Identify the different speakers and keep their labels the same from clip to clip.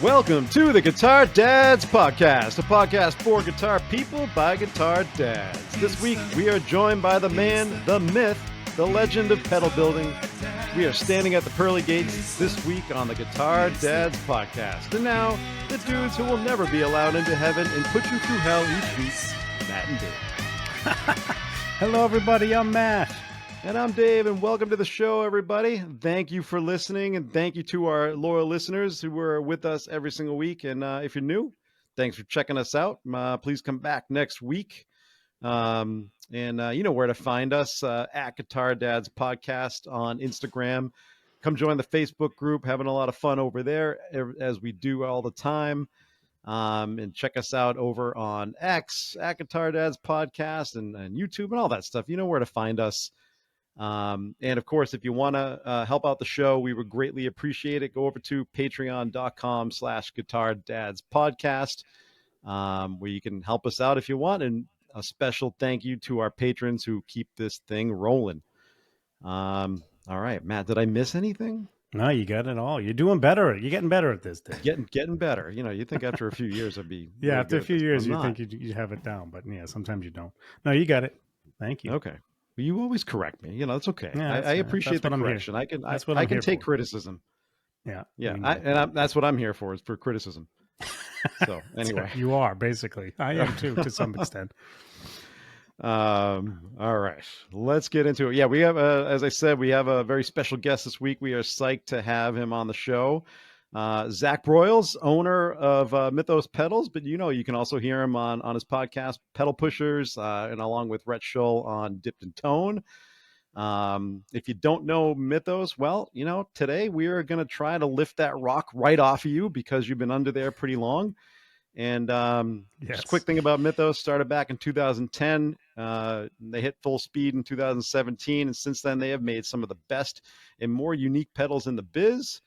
Speaker 1: Welcome to the Guitar Dads Podcast, a podcast for guitar people by guitar dads. This week, we are joined by the man, the myth, the legend of pedal building. We are standing at the pearly gates this week on the Guitar Dads Podcast. And now, the dudes who will never be allowed into heaven and put you through hell each week, Matt and Dave.
Speaker 2: Hello, everybody. I'm Matt.
Speaker 1: And I'm Dave, and welcome to the show, everybody. Thank you for listening, and thank you to our loyal listeners who are with us every single week. And if you're new, thanks for checking us out. Please come back next week. You know where to find us, at Guitar Dads Podcast on Instagram. Come join the Facebook group, having a lot of fun over there, as we do all the time. And check us out over on X, at Guitar Dads Podcast, and YouTube and all that stuff. You know where to find us. And of course, if you want to help out the show, we would greatly appreciate it. Go over to patreon.com/Guitar Dads Podcast, where you can help us out if you want. And a special thank you to our patrons who keep this thing rolling. All right, Matt, did I miss anything?
Speaker 2: No, you got it all. You're doing better. You're getting better at this, Dave.
Speaker 1: Getting better. You know, you think after a few years I'd be
Speaker 2: yeah.
Speaker 1: really
Speaker 2: After a few years, you think
Speaker 1: you
Speaker 2: you have it down, but yeah, sometimes you don't. No, you got it. Thank you.
Speaker 1: Okay. You always correct me. You know, it's okay.
Speaker 2: Yeah,
Speaker 1: I appreciate the correction. I can take criticism.
Speaker 2: Yeah.
Speaker 1: That's what I'm here for, is for criticism. So anyway,
Speaker 2: you are basically. I am too, to some extent.
Speaker 1: All right, let's get into it. Yeah, we have, as I said, we have a very special guest this week. We are psyched to have him on the show. Zach Broyles, owner of Mythos Pedals, but you can also hear him on his podcast, Pedal Pushers, and along with Rhett Shull on Dipped in Tone. If you don't know Mythos, well, today we are going to try to lift that rock right off of you because you've been under there pretty long. And just a quick thing about Mythos, started back in 2010. They hit full speed in 2017, and since then they have made some of the best and more unique pedals in the biz.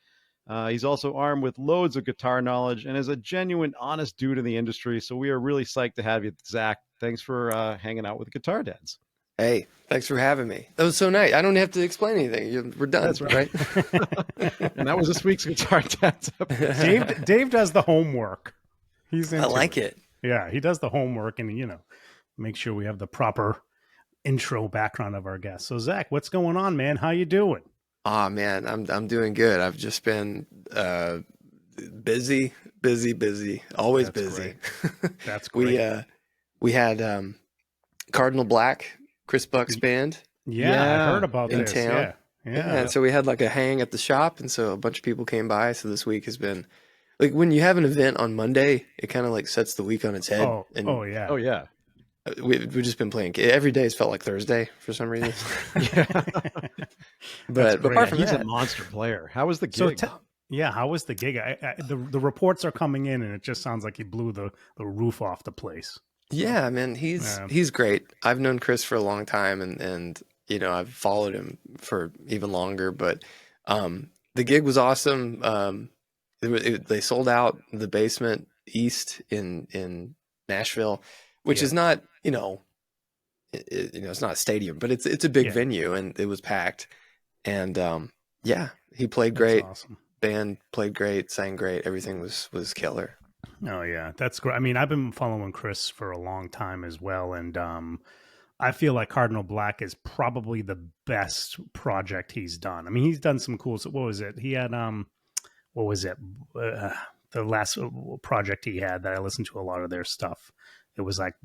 Speaker 1: He's also armed with loads of guitar knowledge and is a genuine, honest dude in the industry. So we are really psyched to have you, Zach. Thanks for hanging out with Guitar Dads.
Speaker 3: Hey, thanks for having me. That was so nice. I don't have to explain anything. We're done.
Speaker 1: That's right. And that was this week's Guitar Dads episode.
Speaker 2: Dave does the homework. He's into
Speaker 3: I like it.
Speaker 2: Yeah, he does the homework, and make sure we have the proper intro background of our guests. So Zach, what's going on, man? How you doing?
Speaker 3: Oh man, I'm doing good. I've just been busy, always
Speaker 2: That's
Speaker 3: busy.
Speaker 2: That's great.
Speaker 3: We had Cardinal Black, Chris Buck's band.
Speaker 2: Yeah, I heard about
Speaker 3: in
Speaker 2: this.
Speaker 3: town.
Speaker 2: Yeah.
Speaker 3: And so we had like a hang at the shop, and so a bunch of people came by. So this week has been like, when you have an event on Monday, it kind of like sets the week on its head.
Speaker 2: Oh yeah.
Speaker 3: We've just been playing. Every day has felt like Thursday for some reason. But apart from
Speaker 1: he's
Speaker 3: that,
Speaker 1: a monster player. How was the gig?
Speaker 2: So how was the gig? The reports are coming in, and it just sounds like he blew the roof off the place.
Speaker 3: yeah, man, he's great. I've known Chris for a long time, and I've followed him for even longer. But the gig was awesome. They sold out the Basement East in Nashville, which is not, it's not a stadium, but it's a big venue, and it was packed. And he played great.
Speaker 2: That's awesome.
Speaker 3: Band played great, sang great. Everything was killer.
Speaker 2: Oh yeah, that's great. I mean, I've been following Chris for a long time as well, and I feel like Cardinal Black is probably the best project he's done. I mean, he's done some cool. What was it? He had what was it? The last project he had that I listened to a lot of their stuff. It was like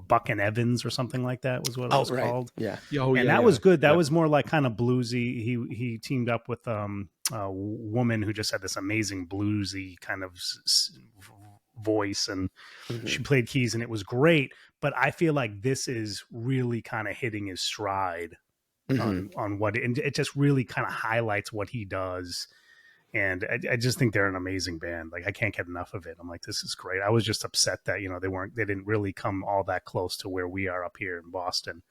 Speaker 2: Buck and Evans or something like that was what it was called.
Speaker 3: Yeah.
Speaker 2: That was good. That was more like kind of bluesy. He teamed up with a woman who just had this amazing bluesy kind of voice, and she played keys, and it was great. But I feel like this is really kind of hitting his stride on what, and it just really kind of highlights what he does. And I just think they're an amazing band. Like, I can't get enough of it. I'm like, this is great. I was just upset that, they didn't really come all that close to where we are up here in Boston,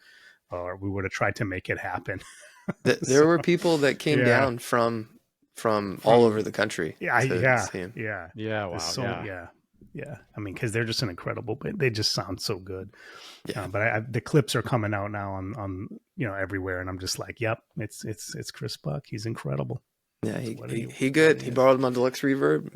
Speaker 2: or we would have tried to make it happen.
Speaker 3: There were people that came down from all over the country.
Speaker 2: Yeah.
Speaker 1: Wow.
Speaker 2: Yeah. I mean, cause they're just an incredible band. They just sound so good. Yeah. But the clips are coming out now on everywhere. And I'm just like, yep, it's Chris Buck. He's incredible.
Speaker 3: Yeah,
Speaker 2: What do you-
Speaker 3: he good. He borrowed my deluxe reverb.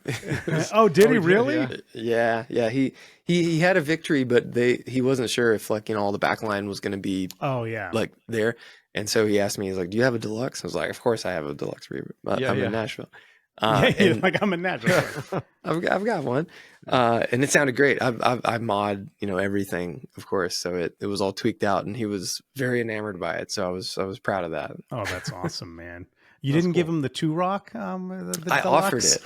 Speaker 2: Oh, did he
Speaker 1: did,
Speaker 2: really?
Speaker 1: yeah.
Speaker 3: Yeah. He had a victory, but he wasn't sure if like, you know, all the backline was going to be
Speaker 2: Oh yeah.
Speaker 3: like there. And so he asked me, he's like, "Do you have a deluxe?" I was like, "Of course I have a deluxe reverb.
Speaker 1: Yeah,
Speaker 3: I'm
Speaker 1: yeah.
Speaker 3: in Nashville."
Speaker 2: Yeah,
Speaker 3: And
Speaker 2: like I'm a natural.
Speaker 3: I've got one, and it sounded great. I mod, you know, everything, of course, so it was all tweaked out, and he was very enamored by it. So I was proud of that.
Speaker 2: Oh, that's awesome, man. You
Speaker 1: That's
Speaker 2: didn't give
Speaker 1: cool.
Speaker 2: him the 2-rock? The
Speaker 3: I offered
Speaker 2: deluxe?
Speaker 3: it.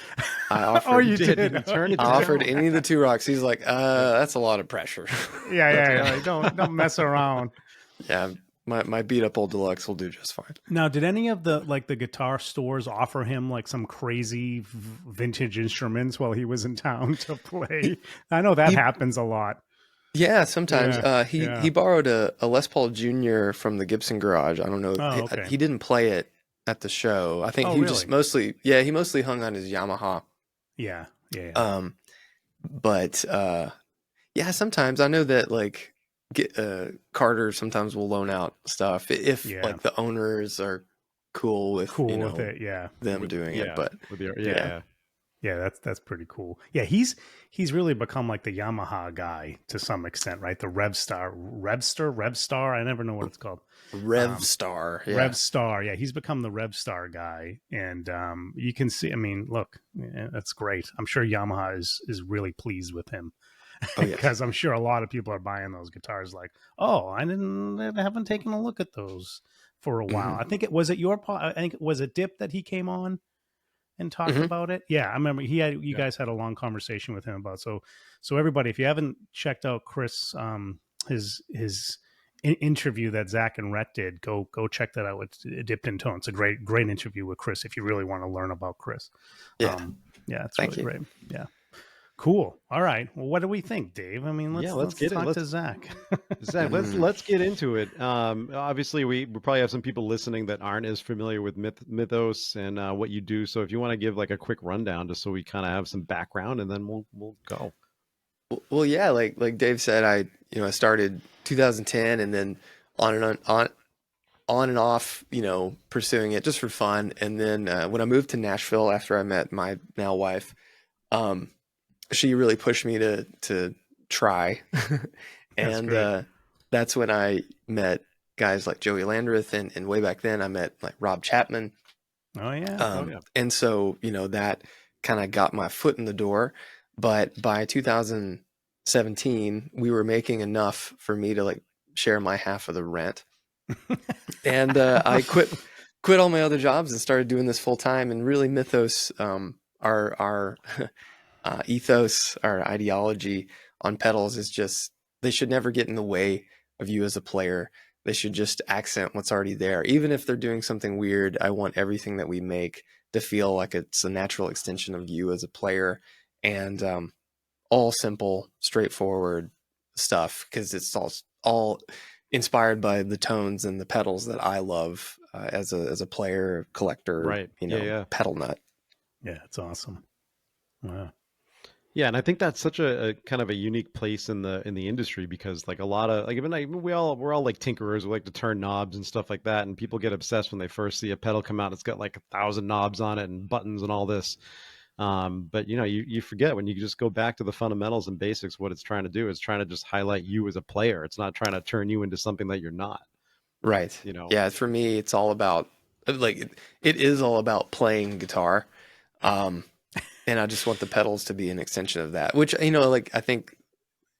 Speaker 3: I offered.
Speaker 2: Oh, you
Speaker 1: did.
Speaker 2: did.
Speaker 1: You turned it
Speaker 3: I
Speaker 1: down.
Speaker 3: offered any of the 2 rocks. He's like, that's a lot of pressure.
Speaker 2: Yeah. Like, don't mess around.
Speaker 3: Yeah, my beat up old deluxe will do just fine.
Speaker 2: Now, did any of the guitar stores offer him like some crazy vintage instruments while he was in town to play? I know that happens a lot.
Speaker 3: Yeah, sometimes.
Speaker 2: Yeah,
Speaker 3: He borrowed a Les Paul Jr. from the Gibson Garage. I don't know.
Speaker 2: Oh, okay.
Speaker 3: He didn't play it at the show. I think
Speaker 2: Oh,
Speaker 3: he
Speaker 2: really?
Speaker 3: just he mostly hung on his Yamaha.
Speaker 2: Yeah.
Speaker 3: But yeah, sometimes I know that like Carter sometimes will loan out stuff if like the owners are cool with
Speaker 2: with it. Yeah.
Speaker 3: them doing it. But
Speaker 2: Yeah, that's pretty cool. Yeah, he's really become like the Yamaha guy to some extent, right? The Revstar. I never know what it's called.
Speaker 3: Revstar.
Speaker 2: Revstar. Yeah, he's become the Revstar guy, and you can see. I mean, look, that's great. I'm sure Yamaha is really pleased with him.
Speaker 3: Oh, yeah.
Speaker 2: Because I'm sure a lot of people are buying those guitars like, oh, I haven't taken a look at those for a while. I think it was Dip that he came on and talked about it. Yeah, I remember you guys had a long conversation with him about so everybody, if you haven't checked out Chris his interview that Zach and Rhett did, go check that out with Dipped in Tone. It's a great interview with Chris if you really want to learn about Chris. It's really great. Yeah. Cool. All right. Well, what do we think, Dave? I mean, let's talk to Zach.
Speaker 1: Zach, let's get into it. Obviously, we probably have some people listening that aren't as familiar with Mythos and what you do. So if you want to give like a quick rundown, just so we kind of have some background, and then we'll go.
Speaker 3: Well, yeah, like Dave said, I started 2010, and then on and off, pursuing it just for fun. And then when I moved to Nashville after I met my now wife, she really pushed me to try. And that's when I met guys like Joey Landreth, and way back then I met like Rob Chapman.
Speaker 2: Oh yeah.
Speaker 3: And so, that kind of got my foot in the door. But by 2017, we were making enough for me to like share my half of the rent. And I quit all my other jobs and started doing this full time. And really Mythos, our ethos, our ideology on pedals is just, they should never get in the way of you as a player. They should just accent what's already there. Even if they're doing something weird, I want everything that we make to feel like it's a natural extension of you as a player, and all simple, straightforward stuff, because it's all inspired by the tones and the pedals that I love as a player, collector,
Speaker 1: right?
Speaker 3: Pedal nut.
Speaker 2: Yeah, it's awesome. Wow.
Speaker 1: Yeah, and I think that's such a kind of a unique place in the industry, because like a lot of like we're all like tinkerers. We like to turn knobs and stuff like that, and people get obsessed when they first see a pedal come out. It's got like 1,000 knobs on it and buttons and all this. But you forget when you just go back to the fundamentals and basics. What it's trying to do is trying to just highlight you as a player. It's not trying to turn you into something that you're not.
Speaker 3: Right. Yeah. For me, it's all about like it is all about playing guitar. And I just want the pedals to be an extension of that, which, like, I think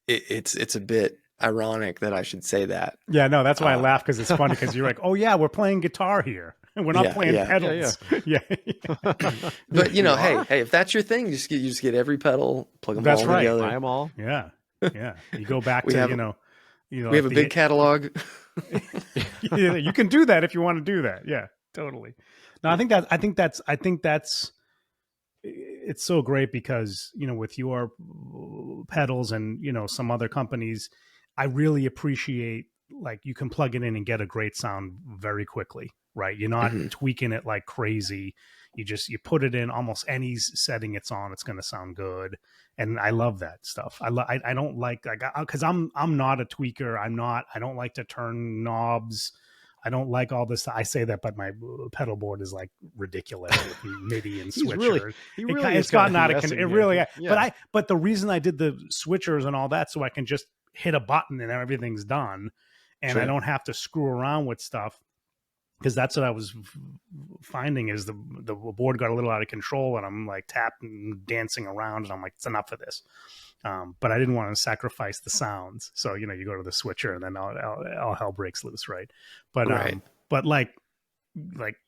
Speaker 3: it's a bit ironic that I should say that.
Speaker 2: Yeah, no, that's why I laugh, because it's funny, because you're like, oh yeah, we're playing guitar here. We're not playing pedals.
Speaker 1: Yeah.
Speaker 3: But hey, if that's your thing, you just get every pedal, plug them all together.
Speaker 1: Buy them all.
Speaker 2: Yeah. Yeah. You go back to,
Speaker 3: we have a big catalog.
Speaker 2: You can do that if you want to do that. Yeah, totally. No, I think that's it's so great, because with your pedals and some other companies, I really appreciate like you can plug it in and get a great sound very quickly, right? You're not tweaking it like crazy. You put it in almost any setting it's on, it's going to sound good. And I love that stuff. I don't like, because I'm not a tweaker. I don't like to turn knobs. I don't like all this. I say that, but my pedal board is like ridiculous with MIDI and
Speaker 1: He's
Speaker 2: switcher.
Speaker 1: it's
Speaker 2: gotten out of control. It really,
Speaker 1: yeah.
Speaker 2: but the reason I did the switchers and all that, so I can just hit a button and everything's done, and I don't have to screw around with stuff. Because that's what I was finding is the board got a little out of control, and I'm like tapping, dancing around, and I'm like, it's enough of this. But I didn't want to sacrifice the sounds, so you go to the switcher, and then all hell breaks loose, right? But but like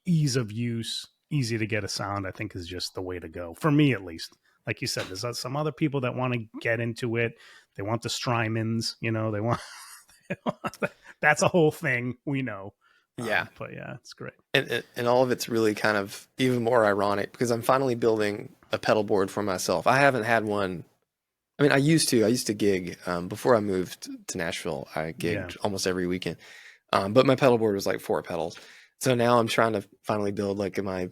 Speaker 2: ease of use, easy to get a sound, I think is just the way to go for me, at least. Like you said, there's some other people that want to get into it. They want the Strymons, they want that's a whole thing, we know.
Speaker 3: Yeah.
Speaker 2: But yeah, it's great.
Speaker 3: And all of it's really kind of even more ironic because I'm finally building a pedal board for myself. I haven't had one. I mean, I used to gig before I moved to Nashville. I gigged almost every weekend. But my pedal board was like 4 pedals. So now I'm trying to finally build like my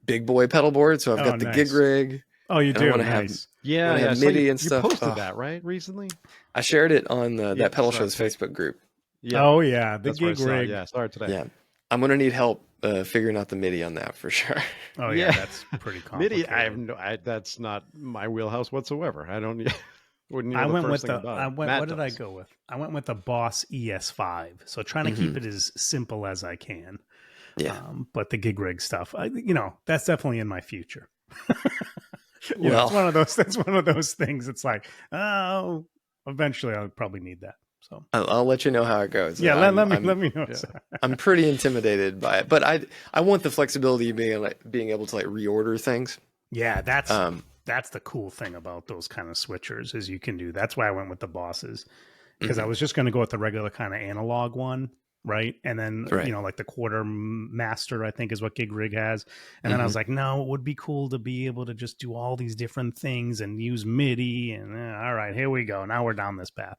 Speaker 3: big boy pedal board. So I've got the gig rig.
Speaker 2: Oh, you do?
Speaker 3: I want to
Speaker 2: nice.
Speaker 3: have MIDI and stuff.
Speaker 1: You posted that, right, recently?
Speaker 3: I shared it on that Pedal Show's Facebook group.
Speaker 2: Yeah. Oh yeah, the gig rig.
Speaker 1: Yeah, started today.
Speaker 3: Yeah, I'm gonna need help figuring out the MIDI on that for sure.
Speaker 2: Oh yeah, that's pretty complicated.
Speaker 1: MIDI, that's not my wheelhouse whatsoever. I don't. Wouldn't.
Speaker 2: I went with what did I go with? I went with the Boss ES5. So trying to keep it as simple as I can.
Speaker 3: Yeah.
Speaker 2: But the gig rig stuff, that's definitely in my future.
Speaker 3: Well,
Speaker 2: it's one of those. That's one of those things. It's like, oh, eventually I'll probably need that. So
Speaker 3: I'll let you know how it goes.
Speaker 2: Yeah, let me know.
Speaker 3: Yeah. I'm pretty intimidated by it, but I want the flexibility of being able to like reorder things.
Speaker 2: Yeah, that's the cool thing about those kind of switchers is you can do. That's why I went with the Bosses because I was just going to go with the regular kind of analog one, right? And then like the quarter master, I think is what Gig Rig has. And then I was like, no, it would be cool to be able to just do all these different things and use MIDI. And all right, here we go. Now we're down this path.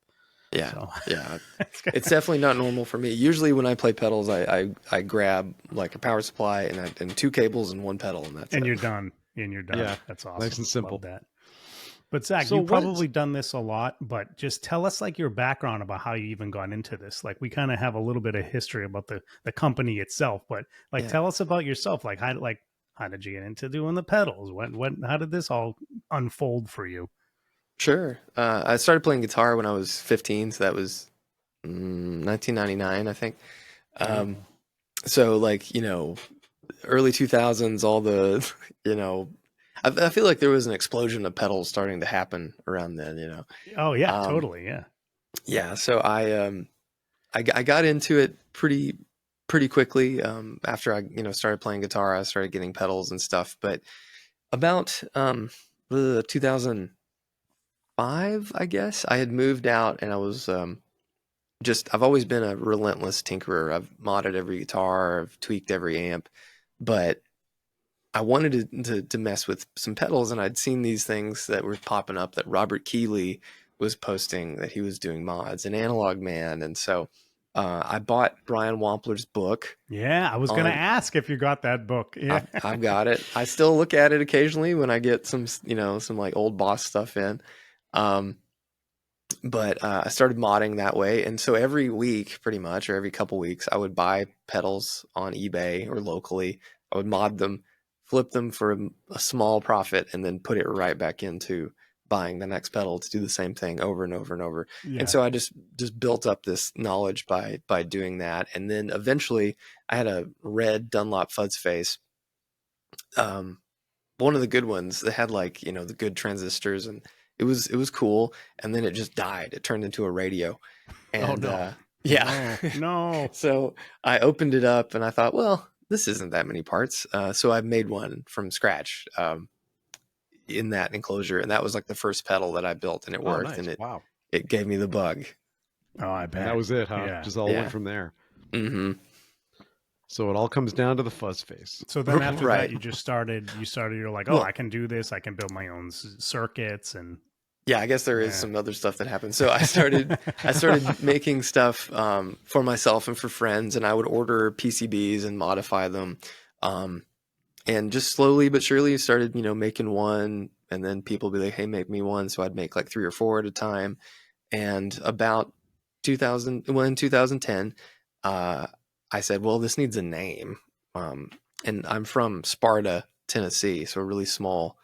Speaker 3: Yeah, so. Yeah. It's definitely not normal for me. Usually when I play pedals, I grab like a power supply and 2 cables and 1 pedal, and that's
Speaker 2: you're done. And you're done. Yeah, that's awesome.
Speaker 1: Nice and simple.
Speaker 2: Love that. But Zach, you've probably done this a lot, but just tell us like your background about how you even got into this. Like we kind of have a little bit of history about the company itself, but like tell us about yourself. Like how did you get into doing the pedals? How did this all unfold for you?
Speaker 3: Sure. I started playing guitar when I was 15, so that was 1999, I think. So like, early 2000s, all the, I feel like there was an explosion of pedals starting to happen around then,
Speaker 2: Oh yeah, totally. Yeah.
Speaker 3: Yeah. So I got into it pretty quickly. After I, started playing guitar, I started getting pedals and stuff, but about 2005, I guess, I had moved out and I was I've always been a relentless tinkerer. I've modded every guitar, I've tweaked every amp, but I wanted to mess with some pedals, and I'd seen these things that were popping up that Robert Keeley was posting that he was doing mods and Analog Man, and so I bought Brian Wampler's book.
Speaker 2: Yeah, I was going to ask if you got that book. Yeah,
Speaker 3: I've got it. I still look at it occasionally when I get some like old Boss stuff in. But I started modding that way. And so every week, pretty much, or every couple weeks, I would buy pedals on eBay or locally. I would mod them, flip them for a small profit, and then put it right back into buying the next pedal to do the same thing over and over and over. Yeah. And so I just built up this knowledge by doing that. And then eventually I had a red Dunlop fuzz face. One of the good ones that had like, the good transistors, and it was cool. And then it just died. It turned into a radio. And
Speaker 2: oh, no.
Speaker 3: Yeah.
Speaker 2: No.
Speaker 3: So I opened it up and I thought, well, this isn't that many parts. So I made one from scratch in that enclosure. And that was like the first pedal that I built, and it worked.
Speaker 1: Nice.
Speaker 3: And
Speaker 1: wow.
Speaker 3: It gave me the bug.
Speaker 2: Oh, I bet.
Speaker 1: And that was it, huh?
Speaker 2: Yeah.
Speaker 1: Just all went from there.
Speaker 3: Mm-hmm.
Speaker 1: So it all comes down to the fuzz face.
Speaker 2: So then after that, you started, you're like, oh, I can do this. I can build my own circuits. And
Speaker 3: yeah, I guess there is some other stuff that happened. So I started making stuff for myself and for friends, and I would order PCBs and modify them. And just slowly but surely started, making one, and then people would be like, hey, make me one. So I'd make like 3 or 4 at a time. And about in 2010, I said, well, this needs a name. And I'm from Sparta, Tennessee, so a really small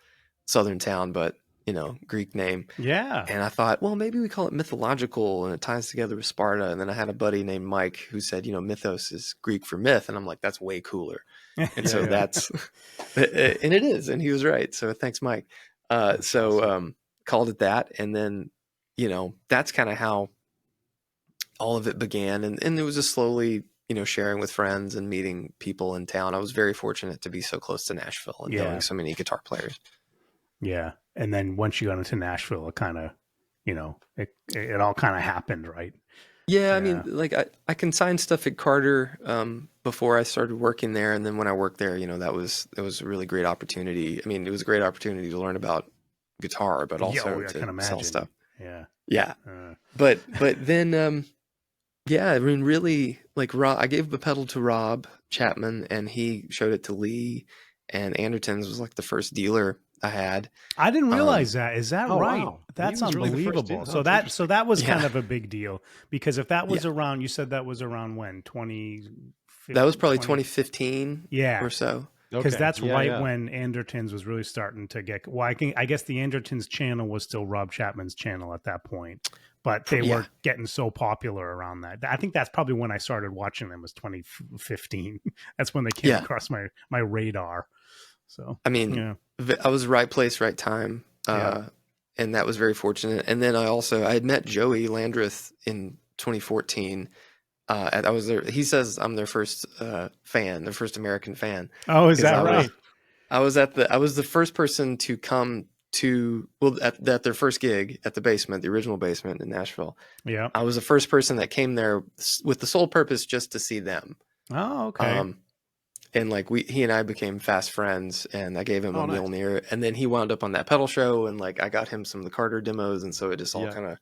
Speaker 3: southern town, but Greek name.
Speaker 2: Yeah.
Speaker 3: And I thought, well, maybe we call it mythological and it ties together with Sparta. And then I had a buddy named Mike who said, mythos is Greek for myth. And I'm like, that's way cooler. And so that's, and it is. And he was right. So thanks, Mike. Called it that. And then, that's kind of how all of it began. And it was just slowly, sharing with friends and meeting people in town. I was very fortunate to be so close to Nashville and knowing so many guitar players.
Speaker 2: Yeah. And then once you got into Nashville, it kind of, it all kind of happened, right?
Speaker 3: Yeah. I mean, like I consigned stuff at Carter before I started working there. And then when I worked there, it was a really great opportunity. I mean, it was a great opportunity to learn about guitar, but also to sell stuff.
Speaker 2: Yeah.
Speaker 3: Yeah. But then, I mean, really, like I gave the pedal to Rob Chapman and he showed it to Lee, and Andertons was like the first dealer I had.
Speaker 2: I didn't realize that. Is that right?
Speaker 1: Wow.
Speaker 2: That's unbelievable.
Speaker 1: Really
Speaker 2: so that was kind of a big deal, because if that was around, you said that was around when 2015.
Speaker 3: That was probably 2015 or so.
Speaker 2: Because that's when Andertons was really starting to get. Well, I guess the Andertons channel was still Rob Chapman's channel at that point, but they were getting so popular around that. I think that's probably when I started watching them, was 2015. That's when they came across my radar. So I
Speaker 3: mean, I was right place, right time, and that was very fortunate. And then I had met Joey Landreth in 2014. I was there. He says I'm their first fan, their first American fan.
Speaker 2: Oh, is that right?
Speaker 3: I was the first person to come at their first gig at the basement, the original basement in Nashville.
Speaker 2: Yeah.
Speaker 3: I was the first person that came there with the sole purpose just to see them.
Speaker 2: Oh, okay.
Speaker 3: And like he and I became fast friends, and I gave him a Mjolnir, and then he wound up on that pedal show, and like I got him some of the Carter demos, and so it just all kind of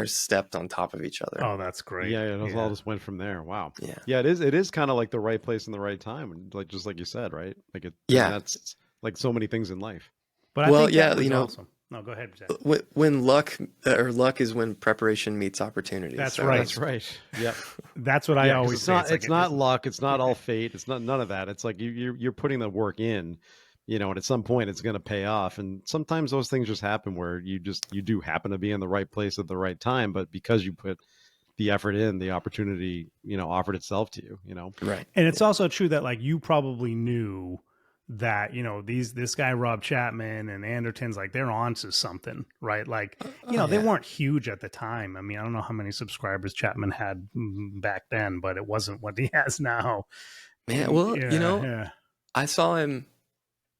Speaker 3: stepped on top of each other.
Speaker 2: Oh, that's great.
Speaker 1: Yeah, it all just went from there. Wow.
Speaker 3: Yeah.
Speaker 1: It is kind of like the right place and the right time, like just like you said, right? Like that's like so many things in life.
Speaker 2: But I think that was awesome. No, go ahead, Zach.
Speaker 3: When luck is when preparation meets opportunity.
Speaker 2: That's right.
Speaker 1: That's right. Yeah.
Speaker 2: That's what I always say.
Speaker 1: It's not luck. It's not all fate. It's not none of that. It's like you're putting the work in, and at some point it's going to pay off. And sometimes those things just happen where you do happen to be in the right place at the right time. But because you put the effort in, the opportunity, offered itself to you,
Speaker 3: Right.
Speaker 2: And it's also true that like you probably knew that this guy Rob Chapman and Andertons, like they're onto something, right? Like they weren't huge at the time. I mean, I don't know how many subscribers Chapman had back then, but it wasn't what he has now.
Speaker 3: Yeah, well, I saw him.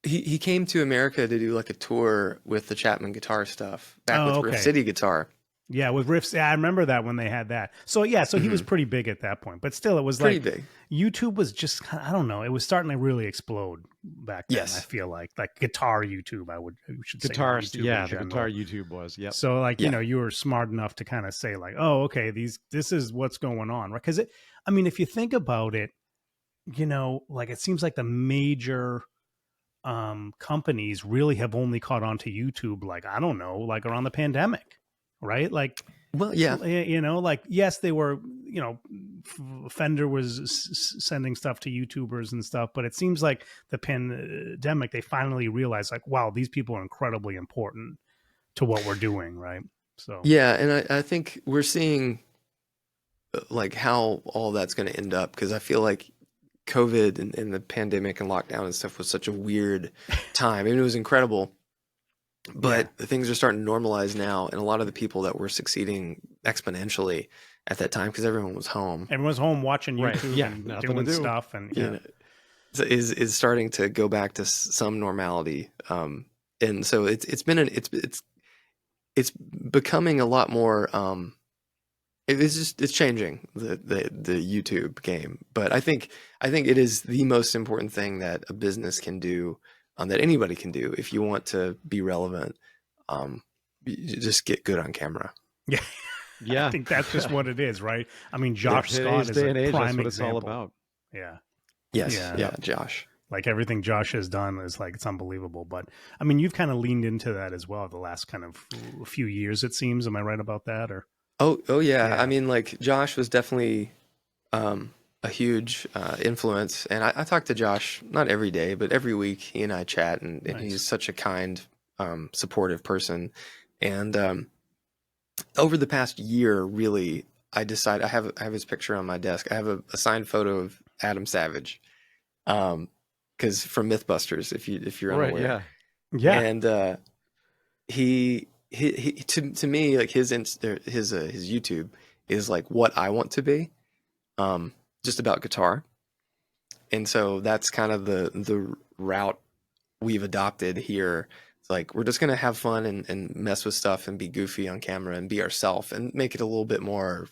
Speaker 3: He came to America to do like a tour with the Chapman guitar stuff back with Riff City Guitar.
Speaker 2: Yeah, with Riffs. Yeah, I remember that when they had that. So he was pretty big at that point, but still, it was
Speaker 3: pretty big.
Speaker 2: YouTube was just, I don't know, it was starting to really explode back then.
Speaker 3: Yes.
Speaker 2: I feel like guitar YouTube. We should say
Speaker 1: guitar.
Speaker 2: YouTube
Speaker 1: Yeah, the guitar YouTube was. Yeah.
Speaker 2: So you were smart enough to kind of say like, oh, okay, this is what's going on, right? Because if you think about it, like it seems like the major companies really have only caught on to YouTube, like I don't know, like around the pandemic. Right? Like,
Speaker 3: well, yeah,
Speaker 2: like, yes, they were, Fender was sending stuff to YouTubers and stuff, but it seems like the pandemic, they finally realized like, wow, these people are incredibly important to what we're doing. Right. So,
Speaker 3: yeah. And I think we're seeing like how all that's going to end up. 'Cause I feel like COVID and the pandemic and lockdown and stuff was such a weird time. I mean, it was incredible. But things are starting to normalize now, and a lot of the people that were succeeding exponentially at that time, because everyone was home.
Speaker 2: Everyone's home watching YouTube and doing stuff, and
Speaker 3: is starting to go back to some normality. And so it's becoming a lot more. It's changing the YouTube game, but I think it is the most important thing that a business can do. That anybody can do if you want to be relevant. You just get good on camera.
Speaker 2: Yeah.
Speaker 1: Yeah.
Speaker 2: I think that's just what it is, right? I mean, Josh Scott is a prime example.
Speaker 1: It's all about.
Speaker 2: Yeah.
Speaker 3: Yes. Yeah. Josh.
Speaker 2: Like everything Josh has done is like, it's unbelievable. But I mean, you've kind of leaned into that as well the last kind of few years, it seems. Am I right about that? Or
Speaker 3: Oh yeah. I mean, like Josh was definitely a a huge influence. And I talk to Josh not every day, but every week. He and I chat, and
Speaker 2: Nice.
Speaker 3: he's such a kind, supportive person. And over the past year, really, I decided I have his picture on my desk. I have a signed photo of Adam Savage, because from MythBusters, if you're
Speaker 1: Right.
Speaker 3: unaware.
Speaker 2: Yeah.
Speaker 3: And he to me, like his YouTube is like what I want to be, just about guitar. And so that's kind of the route we've adopted here. It's like we're just gonna have fun and mess with stuff and be goofy on camera and be ourselves and make it a little bit more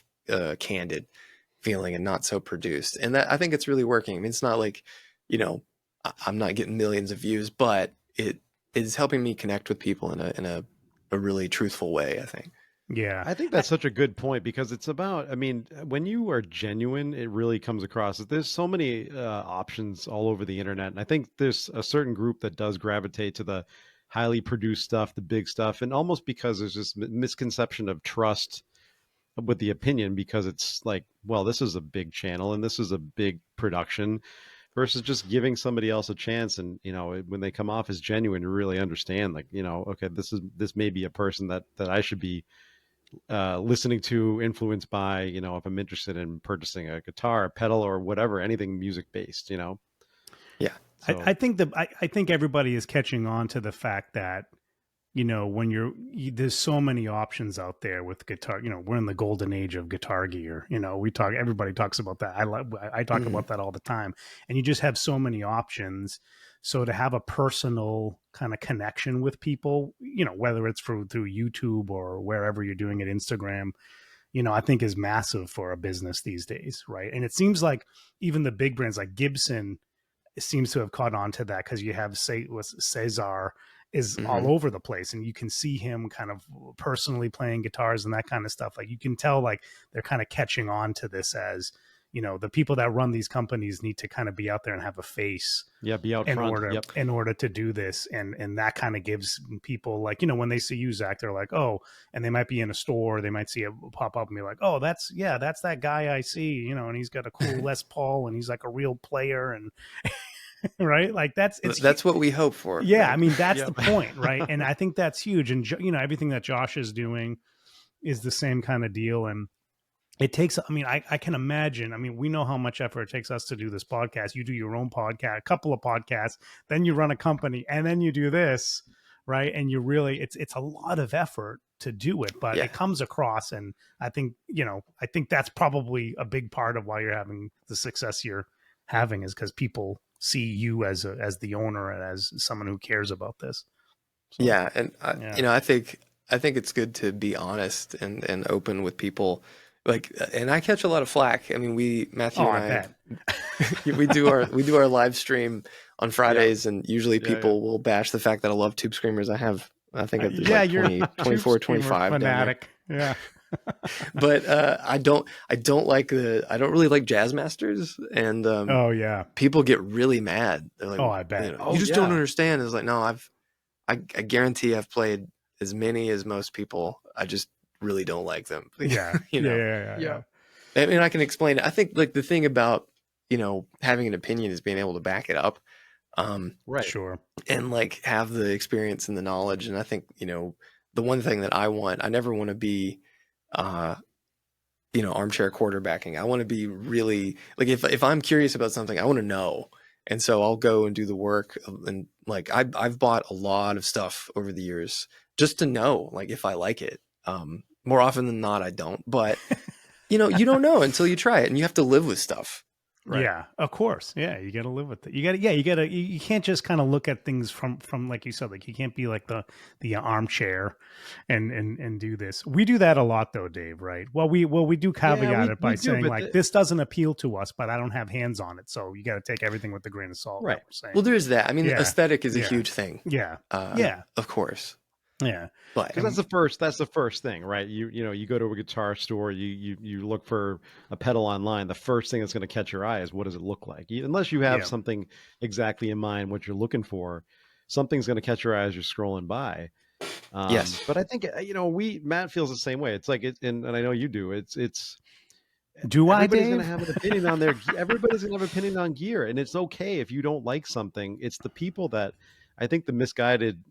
Speaker 3: candid feeling and not so produced. And that, I think it's really working. I mean, it's not like, you know, I'm not getting millions of views, but it is helping me connect with people in a really truthful way, I think.
Speaker 2: Yeah.
Speaker 1: I think that's such a good point, because it's about, I mean, when you are genuine, it really comes across. There's so many options all over the internet. And I think there's a certain group that does gravitate to the highly produced stuff, the big stuff. And almost because there's this misconception of trust with the opinion, because it's like, well, this is a big channel and this is a big production, versus just giving somebody else a chance. And, you know, when they come off as genuine, you really understand, like, you know, okay, this may be a person that I should be listening to, influenced by, you know, if I'm interested in purchasing a guitar, a pedal, or whatever, anything music based, you know.
Speaker 3: Yeah.
Speaker 1: So,
Speaker 2: I think I think everybody is catching on to the fact that, you know, when there's so many options out there with guitar. You know, we're in the golden age of guitar gear. You know, everybody talks about that. I talk about that all the time. And you just have so many options. So to have a personal kind of connection with people, you know, whether it's through YouTube or wherever you're doing it, Instagram, you know, I think is massive for a business these days, right? And it seems like even the big brands like Gibson seems to have caught on to that, because you have Cesar is all over the place, and you can see him kind of personally playing guitars and that kind of stuff. Like you can tell, like they're kind of catching on to this, as, you know, the people that run these companies need to kind of be out there and have a face.
Speaker 1: yeah, be out
Speaker 2: in
Speaker 1: front.
Speaker 2: order
Speaker 1: Yep.
Speaker 2: in order to do this. And that kind of gives people, like, you know, when they see you, Zach, they're like, oh, and they might be in a store, they might see it pop up and be like, oh, that's that guy I see, you know, and he's got a cool Les Paul and he's like a real player, and right, like that's
Speaker 3: what we hope for.
Speaker 2: Yeah,
Speaker 3: right?
Speaker 2: I mean, that's the point, right? And I think that's huge. And, you know, everything that Josh is doing is the same kind of deal. And it takes, I mean, I can imagine, I mean, we know how much effort it takes us to do this podcast. You do your own podcast, a couple of podcasts, then you run a company, and then you do this, right? And you really, it's a lot of effort to do it, but it comes across. And I think, you know, I think that's probably a big part of why you're having the success you're having, is because people see you as the owner and as someone who cares about this.
Speaker 3: So, yeah. And you know, I think it's good to be honest and open with people. Like, and I catch a lot of flack. I mean, Matthew and I we do our live stream on Fridays, and usually people will bash the fact that I love Tube Screamers. I think there's like 20, 24, 25
Speaker 2: fanatic. Yeah.
Speaker 3: But I don't really like Jazz Masters, and people get really mad. They're like,
Speaker 2: oh, I bet.
Speaker 3: You know, you just don't understand. It's like, no, I guarantee I've played as many as most people. I just really don't like them.
Speaker 2: Yeah.
Speaker 3: You know?
Speaker 2: Yeah.
Speaker 3: I mean, I can explain it. I think, like, the thing about, you know, having an opinion is being able to back it up.
Speaker 1: Right.
Speaker 2: Sure.
Speaker 3: And like have the experience and the knowledge. And I think, you know, the one thing that I never want to be, you know, armchair quarterbacking. I want to be really, like, if I'm curious about something, I want to know. And so I'll go and do the work. And like, I've bought a lot of stuff over the years just to know, like, if I like it. More often than not, I don't, but you know, you don't know until you try it, and you have to live with stuff.
Speaker 2: Right? Yeah, of course. Yeah, you got to live with it. You can't just kind of look at things from like you said, like you can't be like the armchair and do this. We do that a lot though, Dave, right? Well, we do caveat it by saying like this doesn't appeal to us, but I don't have hands on it. So you got to take everything with a grain of salt.
Speaker 1: Right.
Speaker 3: Well, there's that. I mean, aesthetic is a huge thing.
Speaker 2: Yeah.
Speaker 3: Of course.
Speaker 2: Yeah,
Speaker 3: but
Speaker 1: that's the first thing, right? You know, you go to a guitar store, you look for a pedal online. The first thing that's going to catch your eye is, what does it look like? Unless you have something exactly in mind what you're looking for, something's going to catch your eye as you're scrolling by.
Speaker 3: Yes,
Speaker 1: but I think, you know, Matt feels the same way. It's like and I know you do. It's
Speaker 2: Do I,
Speaker 1: everybody's
Speaker 2: Dave?
Speaker 1: going to have an opinion on everybody's going to have an opinion on gear, and it's okay if you don't like something. It's the people that, I think, the misguided,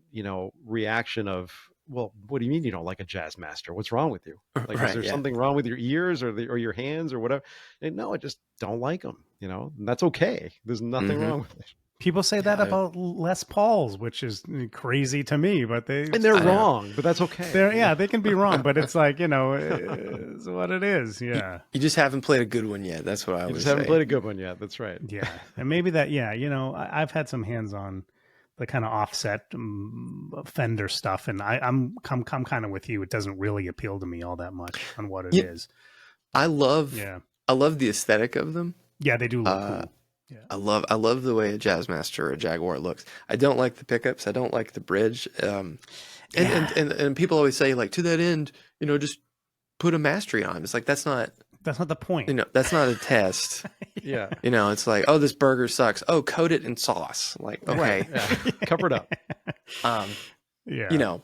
Speaker 1: reaction of, well, what do you mean you don't like a Jazzmaster? What's wrong with you? Like, is there something wrong with your ears or your hands or whatever? And no, I just don't like them, and that's okay. There's nothing wrong with it.
Speaker 2: People say that about Les Pauls, which is crazy to me, but
Speaker 1: they're wrong, but that's okay.
Speaker 2: They can be wrong, but it's like, it's what it is. Yeah.
Speaker 3: You just haven't played a good one yet. That's what I would say. You just
Speaker 1: haven't played a good one yet. That's right.
Speaker 2: Yeah. And maybe that, I've had some hands on the kind of offset Fender stuff, and I'm kind of with you. It doesn't really appeal to me all that much on what it is.
Speaker 3: I love the aesthetic of them.
Speaker 2: Yeah, they do look cool. Yeah.
Speaker 3: I love the way a Jazzmaster or a Jaguar looks. I don't like the pickups. I don't like the bridge. And people always say, like, to that end, just put a mastery on. It's like, that's not
Speaker 2: the point.
Speaker 3: That's not a test.
Speaker 1: Yeah.
Speaker 3: It's like, oh, this burger sucks. Oh, coat it in sauce. Like, okay.
Speaker 1: Cover it up.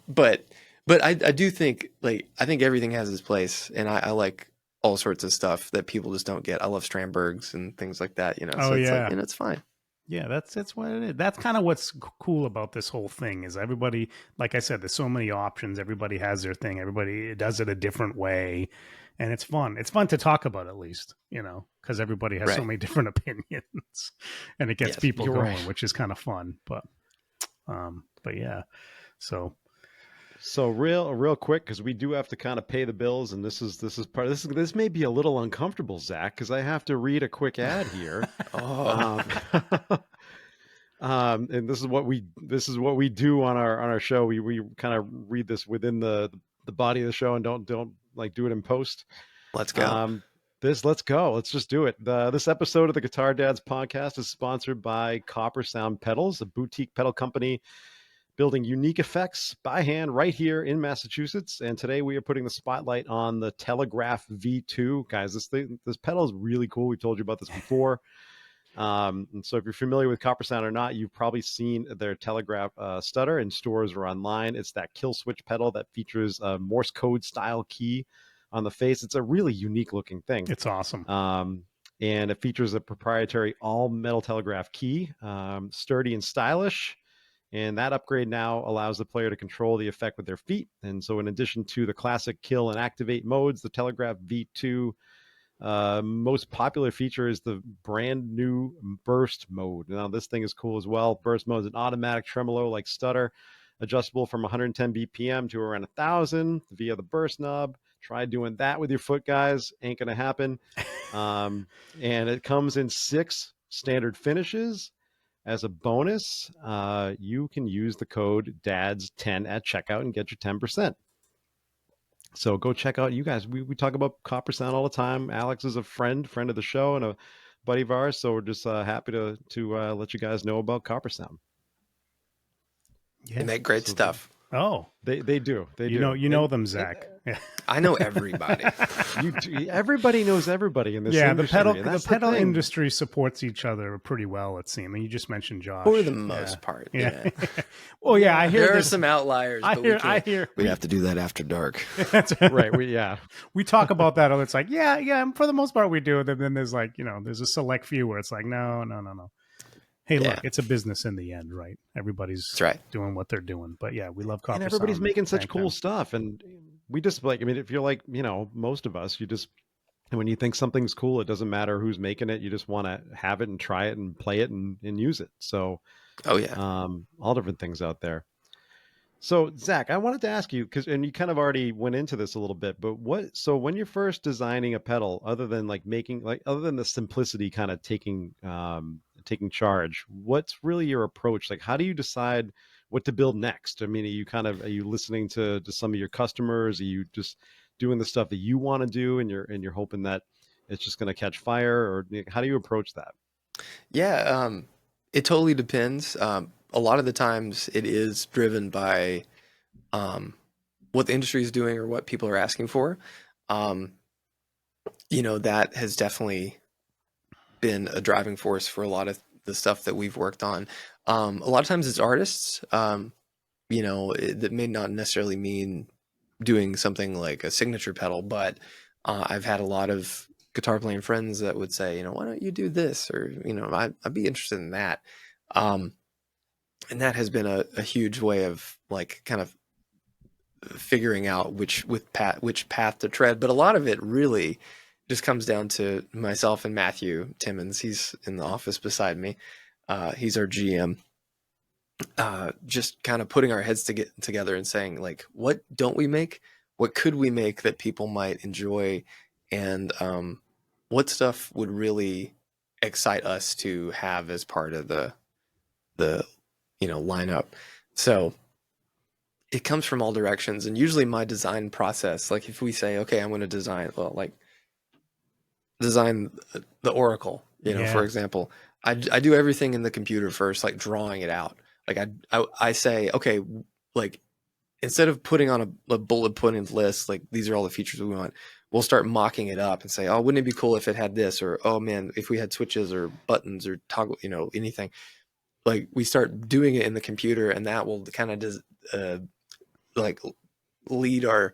Speaker 3: But I do think, like, I think everything has its place, and I like all sorts of stuff that people just don't get. I love Strandbergs and things like that, So it's like, it's fine.
Speaker 2: Yeah, that's what it is. That's kind of what's cool about this whole thing is everybody, like I said, there's so many options. Everybody has their thing. Everybody does it a different way, and it's fun. It's fun to talk about, at least, because everybody has so many different opinions, and it gets people going, which is kind of fun. But yeah, so.
Speaker 1: So real quick, because we do have to kind of pay the bills, and this is part of this may be a little uncomfortable, Zach, because I have to read a quick ad here. And this is what we do on our show. We kind of read this within the body of the show and don't like do it in post.
Speaker 3: Let's go.
Speaker 1: Let's go. Let's just do it. This episode of the Guitar Dads podcast is sponsored by Copper Sound Pedals, a boutique pedal company building unique effects by hand right here in Massachusetts. And today we are putting the spotlight on the Telegraph V2. Guys, this pedal is really cool. We told you about this before. And so if you're familiar with Copper Sound or not, you've probably seen their Telegraph stutter in stores or online. It's that kill switch pedal that features a Morse code style key on the face. It's a really unique looking thing.
Speaker 2: It's awesome.
Speaker 1: And it features a proprietary all metal Telegraph key, sturdy and stylish. And that upgrade now allows the player to control the effect with their feet. And so in addition to the classic kill and activate modes, the Telegraph V2 most popular feature is the brand new burst mode. Now this thing is cool as well. Burst mode is an automatic tremolo like stutter, adjustable from 110 BPM to around 1,000 via the burst knob. Try doing that with your foot, guys. Ain't gonna happen. And it comes in 6 standard finishes. As a bonus, you can use the code DADS10 at checkout and get your 10%. So go check out, you guys. We talk about Copper Sound all the time. Alex is a friend of the show and a buddy of ours. So we're just happy to let you guys know about Copper Sound.
Speaker 3: Yeah. They make great stuff.
Speaker 2: Oh,
Speaker 1: they do. They
Speaker 2: do. You know them, Zach.
Speaker 3: I know everybody.
Speaker 1: Everybody knows everybody in this industry.
Speaker 2: The pedal industry supports each other pretty well, it seems. I mean, you just mentioned Josh.
Speaker 3: For the most part. Yeah.
Speaker 2: Well, yeah, I hear
Speaker 3: there are some outliers.
Speaker 2: I hear.
Speaker 3: We have to do that after dark.
Speaker 2: That's
Speaker 1: right.
Speaker 2: We talk about that. And it's like, yeah. For the most part, we do. And then there's like, there's a select few where it's like, no. Hey, look, it's a business in the end, right? Everybody's doing what they're doing. But yeah, we love Copper Sound.
Speaker 1: And everybody's making such cool stuff. And we just if you're like, most of us, when you think something's cool, it doesn't matter who's making it. You just want to have it and try it and play it and use it. So, all different things out there. So Zach, I wanted to ask you, and you kind of already went into this a little bit, but when you're first designing a pedal, other than the simplicity kind of taking charge, what's really your approach? Like, how do you decide what to build next? I mean, are you listening to some of your customers? Are you just doing the stuff that you want to do and you're hoping that it's just going to catch fire, or how do you approach that?
Speaker 3: Yeah, it totally depends. A lot of the times it is driven by what the industry is doing or what people are asking for. That has definitely been a driving force for a lot of the stuff that we've worked on. A lot of times it's artists, that may not necessarily mean doing something like a signature pedal, but I've had a lot of guitar playing friends that would say, why don't you do this? Or, I'd be interested in that. And that has been a huge way of like kind of figuring out which path to tread. But a lot of it really just comes down to myself and Matthew Timmons. He's in the office beside me. He's our GM. Just kind of putting our heads together and saying, like, what don't we make? What could we make that people might enjoy? And what stuff would really excite us to have as part of the lineup? So it comes from all directions. And usually my design process, like if we say, okay, I'm going to design the Oracle, for example, I do everything in the computer first, like drawing it out. Like I say, okay, like instead of putting on a bullet point list, like these are all the features we want, we'll start mocking it up and say, oh, wouldn't it be cool if it had this? Or, oh man, if we had switches or buttons or toggle, anything. Like we start doing it in the computer, and that will kind of like lead our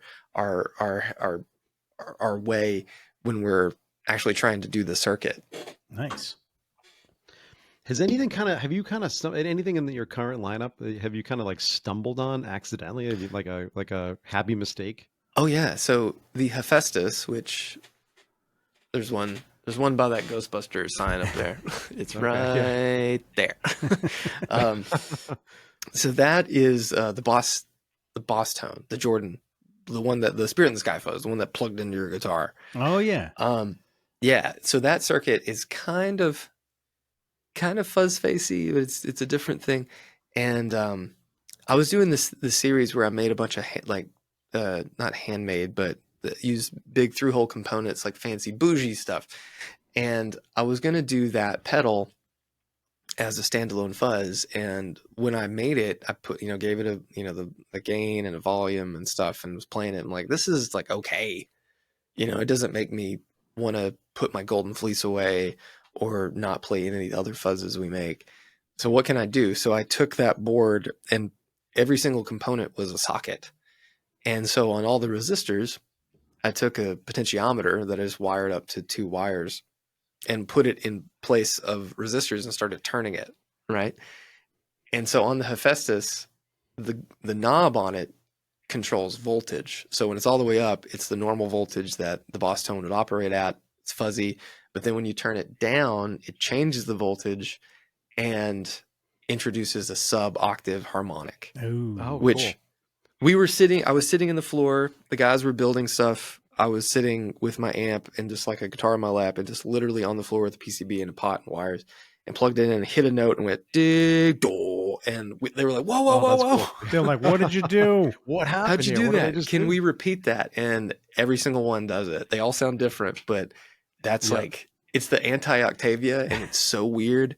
Speaker 3: way when we're actually trying to do the circuit.
Speaker 2: Nice.
Speaker 1: Has anything anything in your current lineup, have you kind of like stumbled on accidentally, like a happy mistake?
Speaker 3: Oh yeah. So the Hephaestus, which there's one by that Ghostbusters sign up there. It's okay, right there. So that is the boss tone, the Jordan, the one that the Spirit in the Sky fuzz, the one that plugged into your guitar.
Speaker 2: Oh yeah.
Speaker 3: Yeah. So that circuit is kind of fuzz facey, but it's a different thing. And I was doing this series where I made a bunch of not handmade, but use big through-hole components, like fancy bougie stuff. And I was going to do that pedal as a standalone fuzz. And when I made it, I put, gave it a gain and a volume and stuff, and was playing it. I'm like, this is like, okay. It doesn't make me want to put my golden fleece away or not play any of the other fuzzes we make. So what can I do? So I took that board, and every single component was a socket. And so on all the resistors, I took a potentiometer that is wired up to 2 wires and put it in place of resistors and started turning it, right? And so on the Hephaestus, the knob on it controls voltage. So when it's all the way up, it's the normal voltage that the Boss Tone would operate at. It's fuzzy. But then when you turn it down, it changes the voltage and introduces a sub-octave harmonic.
Speaker 2: Oh,
Speaker 3: which
Speaker 2: cool.
Speaker 3: I was sitting in the floor, the guys were building stuff. I was sitting with my amp and just like a guitar in my lap and just literally on the floor with a PCB and a pot and wires, and plugged in and hit a note and went dig do, and they were like, whoa.
Speaker 2: Cool. They're like, what did you do?
Speaker 1: What happened?
Speaker 3: How'd you
Speaker 1: here?
Speaker 3: do
Speaker 1: What
Speaker 3: that? Can we repeat that? And every single one does it. They all sound different, but that's like, it's the anti-Octavia, and it's so weird.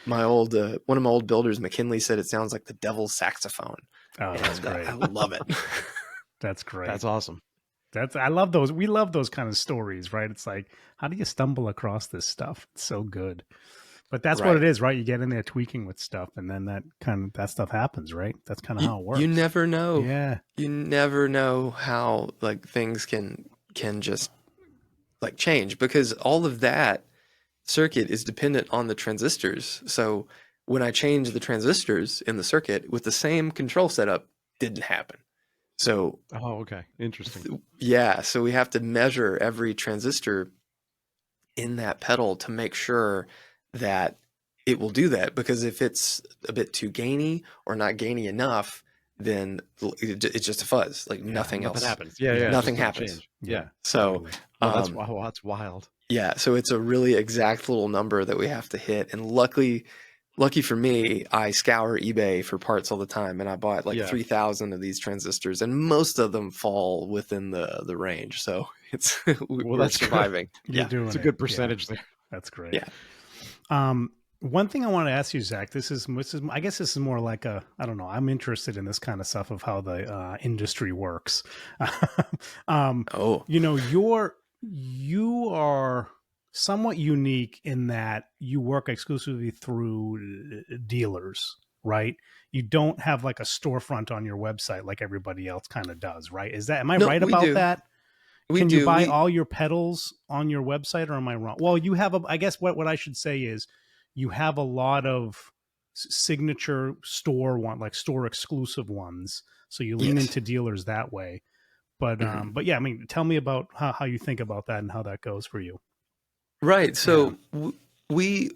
Speaker 3: My old one of my old builders, McKinley, said it sounds like the devil's saxophone.
Speaker 2: Oh, that's great.
Speaker 3: I love it.
Speaker 2: That's great.
Speaker 1: That's awesome.
Speaker 2: I love those. We love those kind of stories, right? It's like, how do you stumble across this stuff? It's so good. But that's what it is, right? You get in there tweaking with stuff, and then that stuff happens, right? That's kind of how it works.
Speaker 3: You never know.
Speaker 2: Yeah.
Speaker 3: You never know how like things can just like change, because all of that circuit is dependent on the transistors. So when I change the transistors in the circuit with the same control setup, didn't happen. So
Speaker 1: okay, interesting.
Speaker 3: Yeah, so we have to measure every transistor in that pedal to make sure that it will do that, because if it's a bit too gainy or not gainy enough, then it's just a fuzz. Like nothing else
Speaker 1: happens. Yeah,
Speaker 3: nothing happens.
Speaker 1: Yeah.
Speaker 3: So
Speaker 1: that's wild.
Speaker 3: Yeah, so it's a really exact little number that we have to hit, and lucky for me, I scour eBay for parts all the time, and I bought 3,000 of these transistors, and most of them fall within the range. So it's we're surviving.
Speaker 2: Yeah,
Speaker 1: it's a good percentage there.
Speaker 2: That's great.
Speaker 3: Yeah.
Speaker 2: One thing I want to ask you, Zach, this is I guess this is more like I don't know. I'm interested in this kind of stuff of how the industry works. You are somewhat unique in that you work exclusively through dealers, right? You don't have like a storefront on your website like everybody else kind of does, right? Am I right about that? Can you buy all your pedals on your website, or am I wrong? Well, you have I guess what I should say is you have a lot of signature store like store exclusive ones. So you lean into dealers that way. But but yeah, I mean, tell me about how you think about that and how that goes for you.
Speaker 3: Right. So we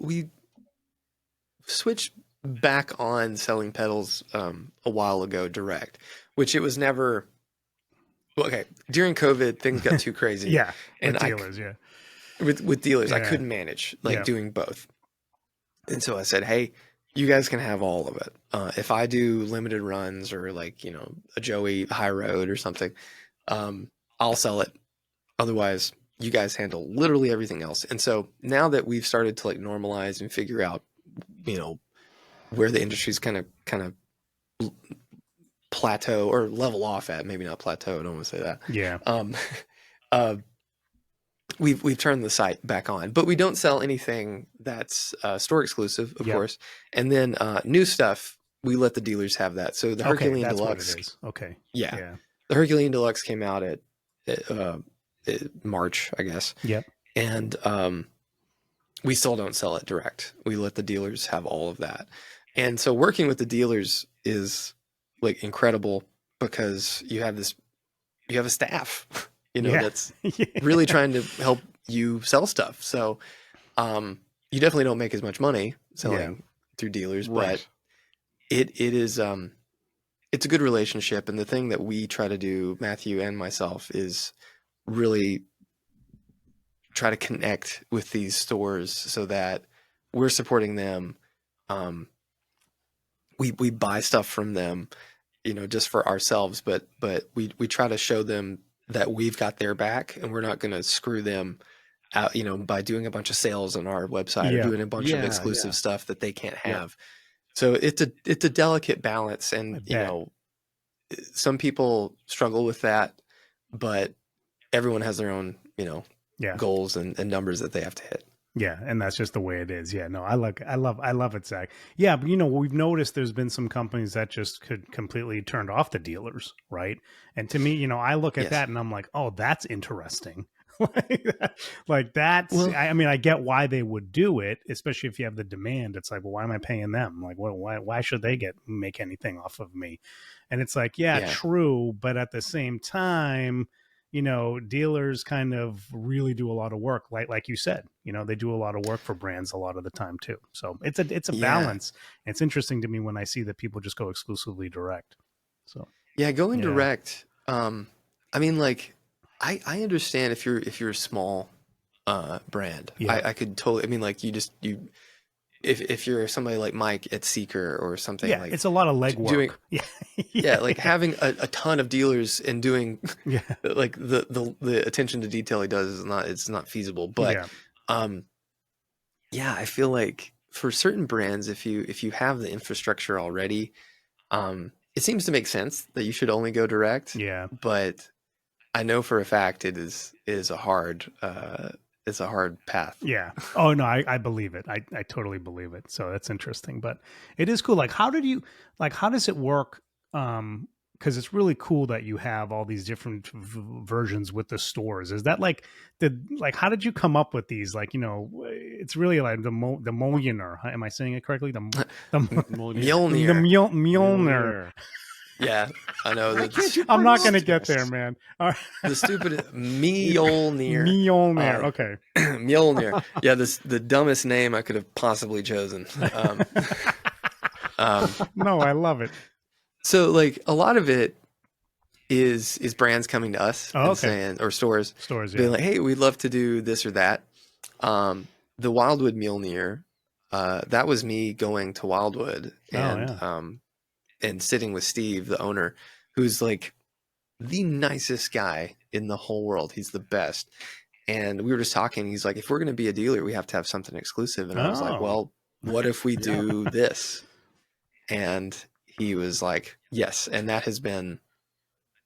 Speaker 3: switched back on selling pedals a while ago direct, which it was never. Okay, during COVID, things got too crazy.
Speaker 2: Yeah,
Speaker 3: and
Speaker 2: with dealers,
Speaker 3: with dealers, I couldn't manage doing both, and so I said, "Hey, you guys can have all of it. If I do limited runs or like a Joey High Road or something, I'll sell it. Otherwise, you guys handle literally everything else." And so now that we've started to like normalize and figure out, where the industry's kind of plateau or level off at, maybe not plateau, I don't want to say that.
Speaker 2: Yeah.
Speaker 3: We've turned the site back on, but we don't sell anything that's store exclusive, of course. And then new stuff, we let the dealers have that. So the Herculean Deluxe.
Speaker 2: Okay.
Speaker 3: Yeah. The Herculean Deluxe came out at March, I guess.
Speaker 2: Yep.
Speaker 3: And we still don't sell it direct. We let the dealers have all of that. And so working with the dealers is like incredible because you have a staff, that's really trying to help you sell stuff. So you definitely don't make as much money selling through dealers, but it is it's a good relationship. And the thing that we try to do, Matthew and myself, is really try to connect with these stores so that we're supporting them. We buy stuff from them, just for ourselves, but we try to show them that we've got their back and we're not going to screw them out, by doing a bunch of sales on our website or doing a bunch of exclusive stuff that they can't have. So it's a delicate balance, and some people struggle with that, but everyone has their own, goals and numbers that they have to hit.
Speaker 2: Yeah, and that's just the way it is. Yeah, no, I love it, Zach. Yeah, but we've noticed there's been some companies that just could completely turned off the dealers, right? And to me, I look at that and I'm like, oh, that's interesting. like that's. Well, I mean, I get why they would do it, especially if you have the demand. It's like, well, why am I paying them? Like, why should they make anything off of me? And it's like, true, but at the same time, dealers kind of really do a lot of work. Like you said, they do a lot of work for brands a lot of the time too. So it's a balance. It's interesting to me when I see that people just go exclusively direct. So
Speaker 3: going direct. I mean, like I understand if you're a small brand, I could totally. I mean, like if you're somebody like Mike at Seeker or something, like
Speaker 2: it's a lot of legwork.
Speaker 3: Like having a ton of dealers and doing like the attention to detail he does it's not feasible. But I feel like for certain brands, if you have the infrastructure already, it seems to make sense that you should only go direct.
Speaker 2: Yeah.
Speaker 3: But I know for a fact it is a hard it's a hard path.
Speaker 2: Yeah. Oh no, I believe it. I totally believe it. So that's interesting, but it is cool. Like, how does it work? Because it's really cool that you have all these different versions with the stores. Is that how did you come up with these? Like, it's really like the Mjolnir. Am I saying it correctly? The
Speaker 3: Mjolnir.
Speaker 2: The Mjolnir.
Speaker 3: Yeah, I know.
Speaker 2: I'm not going to get there, man.
Speaker 3: The stupid Mjolnir.
Speaker 2: Mjolnir. Okay.
Speaker 3: Mjolnir. Yeah, the dumbest name I could have possibly chosen.
Speaker 2: No, I love it.
Speaker 3: So, like, a lot of it is brands coming to us and saying, or stores being like, "Hey, we'd love to do this or that." The Wildwood Mjolnir, that was me going to Wildwood and sitting with Steve, the owner, who's like the nicest guy in the whole world. He's the best. And we were just talking. He's like, if we're going to be a dealer, we have to have something exclusive. And I was like, well, what if we do this? And he was like, yes. And that has been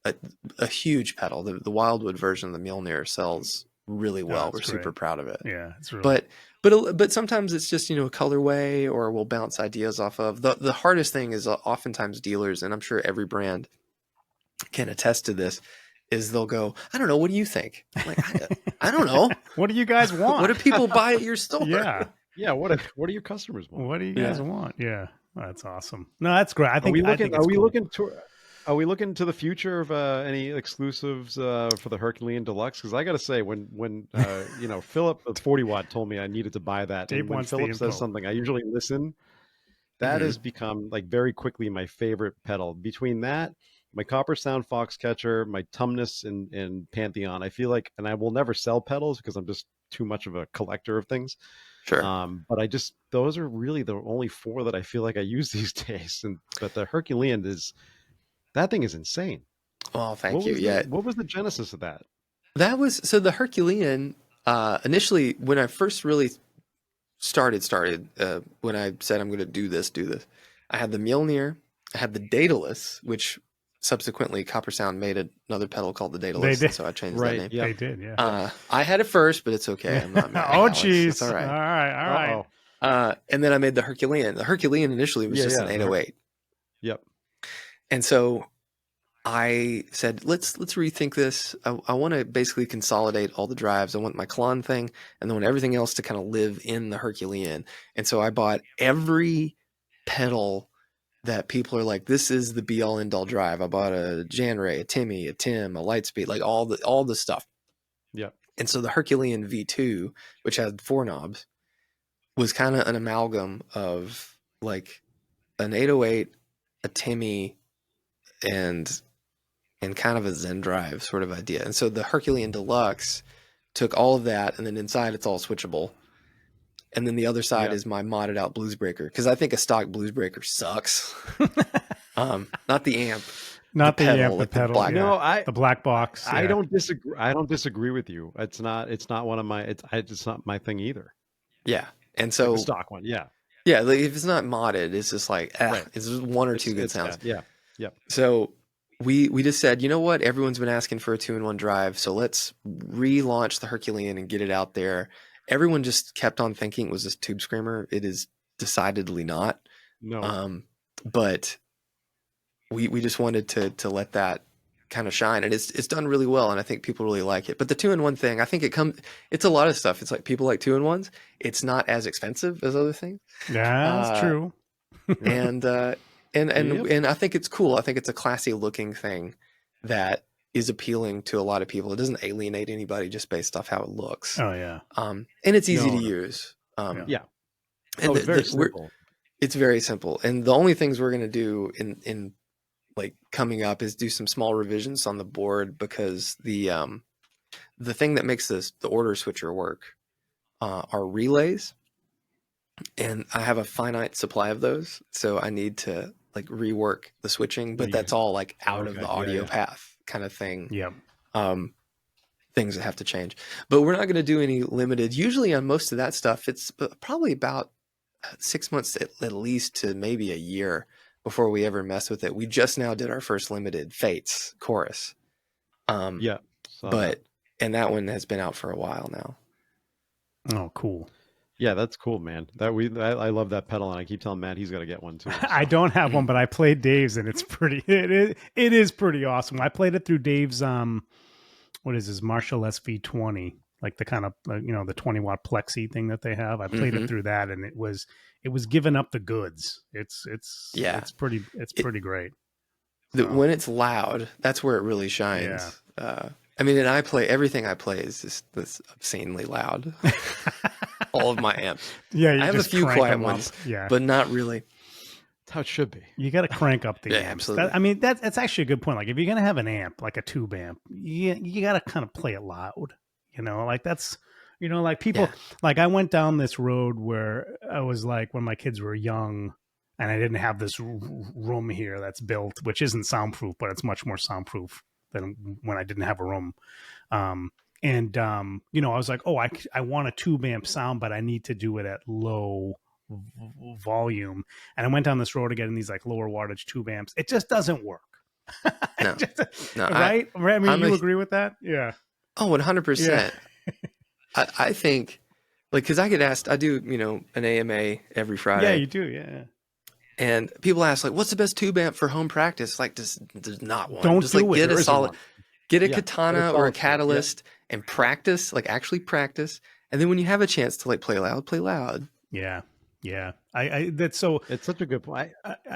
Speaker 3: a huge pedal. The Wildwood version of the Mjolnir sells really well. We're super proud of it.
Speaker 2: Yeah, it's really.
Speaker 3: But sometimes it's just, a colorway, or we'll bounce ideas off of. The hardest thing is oftentimes dealers, and I'm sure every brand can attest to this, is they'll go, I don't know, what do you think? I'm like, I don't know.
Speaker 2: What do you guys want?
Speaker 3: What do people buy at your store?
Speaker 1: Yeah. What do your customers want?
Speaker 2: What do you guys want? Yeah. That's awesome. No, that's great. I think
Speaker 1: Are we looking to the future of any exclusives for the Herculean Deluxe? Because I got to say, when Philip the 40 watt told me I needed to buy that,
Speaker 2: Dave
Speaker 1: and when
Speaker 2: wants the
Speaker 1: Philip
Speaker 2: info.
Speaker 1: says something, I usually listen. That has become like very quickly my favorite pedal. Between that, my Copper Sound Foxcatcher, my Tumnus and Pantheon, I feel like, and I will never sell pedals because I'm just too much of a collector of things.
Speaker 3: Sure.
Speaker 1: But those are really the only 4 that I feel like I use these days. But the Herculean that thing is insane.
Speaker 3: Well, thank you.
Speaker 1: What was the genesis of that?
Speaker 3: That was, so the Herculean, initially when I first really started, when I said I'm going to do this, I had the Mjolnir, I had the Daedalus, which subsequently Copper Sound made another pedal called the Daedalus, so I changed that name.
Speaker 2: They did, yeah.
Speaker 3: I had it first, but it's okay. I'm not mad.
Speaker 2: Oh, jeez.
Speaker 3: It's all right.
Speaker 2: All right.
Speaker 3: And then I made the Herculean. The Herculean initially was just an 808.
Speaker 1: Yep.
Speaker 3: And so I said, let's rethink this. I want to basically consolidate all the drives. I want my Klon thing, and then want everything else to kind of live in the Herculean. And so I bought every pedal that people are like, this is the be all end all drive. I bought a Janray, a Timmy, a Tim, a Lightspeed, like all the stuff.
Speaker 1: Yeah.
Speaker 3: And so the Herculean V2, which had 4 knobs, was kind of an amalgam of like an 808, a Timmy, and kind of a Zen Drive sort of idea. And so the Herculean Deluxe took all of that, and then inside it's all switchable. And then the other side is my modded out Bluesbreaker, because I think a stock Bluesbreaker sucks. Not the amp.
Speaker 2: Not the
Speaker 3: pedal,
Speaker 2: amp,
Speaker 3: like
Speaker 2: the pedal.
Speaker 3: black,
Speaker 2: the black box. Yeah.
Speaker 1: I don't disagree with you. It's not one of my. It's not my thing either.
Speaker 3: Yeah, and so
Speaker 1: the stock one. Yeah.
Speaker 3: Yeah, like if it's not modded, it's just like it's just 1 or 2 good sounds.
Speaker 1: Yeah.
Speaker 3: So we just said, you know what? Everyone's been asking for a 2-in-1 drive, so let's relaunch the Herculean and get it out there. Everyone just kept on thinking it was this Tube Screamer. It is decidedly not.
Speaker 1: No.
Speaker 3: But we just wanted to let that kind of shine, and it's done really well, and I think people really like it. But the 2-in-1 thing, I think it's a lot of stuff. It's like people like 2-in-1s. It's not as expensive as other things.
Speaker 2: Yeah, that's true.
Speaker 3: And I think it's cool. I think it's a classy looking thing that is appealing to a lot of people. It doesn't alienate anybody just based off how it looks.
Speaker 2: Oh yeah.
Speaker 3: And it's easy to use.
Speaker 1: Yeah.
Speaker 3: And
Speaker 1: it's very simple.
Speaker 3: It's very simple. And the only things we're going to do in like coming up is do some small revisions on the board, because the thing that makes the order switcher work are relays, and I have a finite supply of those, so I need to like rework the switching, but that's all like out of the audio path kind of thing.
Speaker 2: Yeah.
Speaker 3: Things that have to change, but we're not going to do any limited. Usually on most of that stuff, it's probably about 6 months at least to maybe a year before we ever mess with it. We just now did our first limited Fates chorus. And that one has been out for a while now.
Speaker 2: Oh, cool.
Speaker 1: Yeah, that's cool, man. I love that pedal, and I keep telling Matt he's got to get one too. So.
Speaker 2: I don't have one, but I played Dave's, and it is pretty awesome. I played it through Dave's what is his Marshall SV20, like the kind of the 20-watt plexi thing that they have. I played it through that, and it was giving up the goods. It's pretty great.
Speaker 3: When it's loud, that's where it really shines. Yeah. I mean, and everything I play is just this obscenely loud. All of my amps.
Speaker 2: Yeah,
Speaker 3: I have a few quiet ones, but not really.
Speaker 1: That's how it should be.
Speaker 2: You got to crank up the amps.
Speaker 3: Absolutely.
Speaker 2: That's actually a good point. Like if you're gonna have an amp, like a tube amp, you got to kind of play it loud. Like that's, like people. Like I went down this road where I was like, when my kids were young, and I didn't have this room here that's built, which isn't soundproof, but it's much more soundproof than when I didn't have a room. I was like, oh, I want a tube amp sound, but I need to do it at low volume. And I went down this road again in these like lower wattage tube amps. It just doesn't work.
Speaker 3: No,
Speaker 2: right? I mean, you agree with that? Yeah.
Speaker 3: Oh, 100%. Yeah. I think, like, because I get asked, I do, an AMA every Friday.
Speaker 2: Yeah, you do. Yeah.
Speaker 3: And people ask, like, what's the best tube amp for home practice? Like, there's not one.
Speaker 2: Don't
Speaker 3: just
Speaker 2: do
Speaker 3: like
Speaker 2: it.
Speaker 3: get a solid. Get a
Speaker 1: Yeah,
Speaker 3: katana
Speaker 1: it's
Speaker 3: or
Speaker 1: all
Speaker 3: a
Speaker 1: true. Yep.
Speaker 3: catalyst and practice, like actually practice. And then when you have a chance to like play loud, play loud.
Speaker 2: Yeah. Yeah. I that's so,
Speaker 1: It's such a good point.